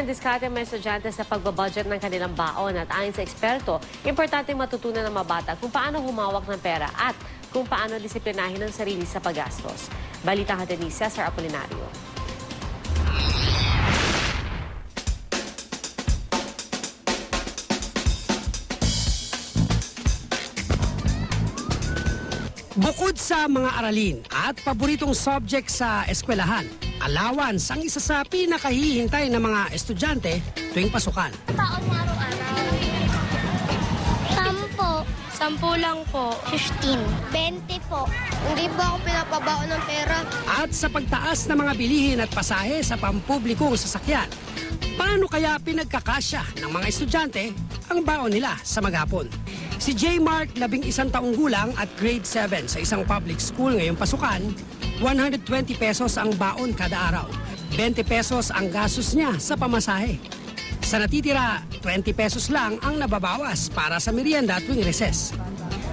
diskarte ng mga estudyante sa pagbabudget ng kanilang baon at ayon sa eksperto, importante matutunan ng mga bata kung paano humawak ng pera at kung paano disiplinahin ang sarili sa paggastos. Balita ka din ni Cesar Apolinario. Bukod sa mga aralin at paboritong subject sa eskwelahan, allowance ang isa sa pinakahihintay ng mga estudyante tuwing pasukan. Baon mo araw-araw? 10 lang po. 15. 20 po. Hindi po ako pinapabaon ng pera. At sa pagtaas ng mga bilihin at pasahe sa pampublikong sasakyan, paano kaya pinagkakasya ng mga estudyante ang baon nila sa maghapon? Si J. Mark, 11 taong gulang at grade 7 sa isang public school ngayong pasukan, 120 pesos ang baon kada araw. 20 pesos ang gastos niya sa pamasahe. Sa natitira, 20 pesos lang ang nababawas para sa merienda tuwing recess.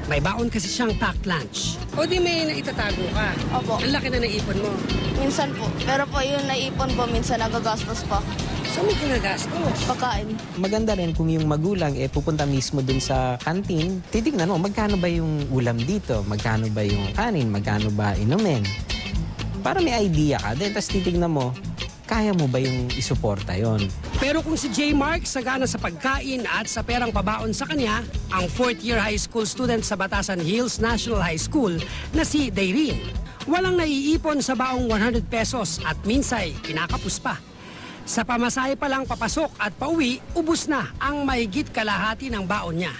May baon kasi siyang packed lunch. O di may naitatago ka? Opo. Ang laki na naipon mo. Minsan po. Pero po yung naipon po, minsan nagagastos pa. So may ginagastos. Pagkain. Maganda rin kung yung magulang pupunta mismo dun sa kantin. Titignan mo, magkano ba yung ulam dito? Magkano ba yung kanin? Magkano ba inumin? Para may idea ka din. Tapos titignan mo, kaya mo ba yung isuporta yon? Pero kung si J. Mark sagana sa pagkain at sa perang pabaon sa kanya, ang 4th year high school student sa Batasan Hills National High School na si Dayrin, walang naiipon sa baong 100 pesos at minsay kinakapos pa. Sa pamasahe pa lang papasok at pauwi, ubus na ang mahigit kalahati ng baon niya.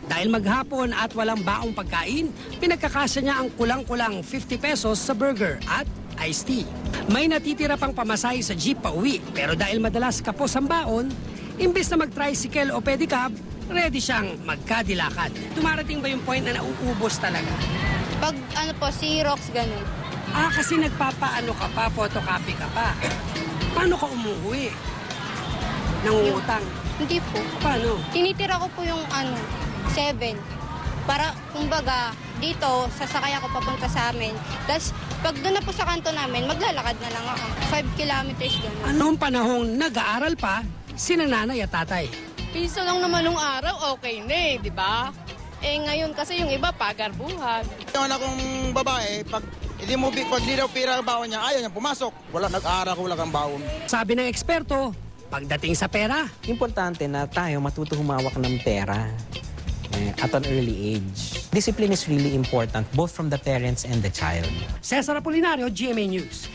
Dahil maghapon at walang baong pagkain, pinagkakasya niya ang kulang-kulang 50 pesos sa burger at iced tea. May natitira pang pamasahe sa jeep pauwi, pero dahil madalas kapos ang baon, imbes na mag-tricycle o pedicab, ready siyang magkadilakad. Dumarating ba yung point na nauubos talaga? Pag ano po, Xerox, ganun. Kasi nagpapaano ka pa, photocopy ka pa. Paano ka umuwi? Nangungutang? Hindi po. Paano? Tinitira ko po yung 7. Para, kumbaga, dito, sasakay ako papunta sa amin. Tapos, pag doon na po sa kanto namin, maglalakad na lang ako. 5 kilometers gano'n. Anong panahong nag-aaral pa sina nanay at tatay? Piso lang naman nung araw, okay na di ba? Ngayon kasi yung iba, pagarbuhan. Yung anak kong babae, pag di daw pira ang baon niya, ayaw niya pumasok. Wala, nag-aaral ko, wala kang baon. Sabi ng eksperto, pagdating sa pera, Importante na tayo matuto humawak ng pera at an early age. Discipline is really important both from the parents and the child. Cesar Apolinario, GMA News.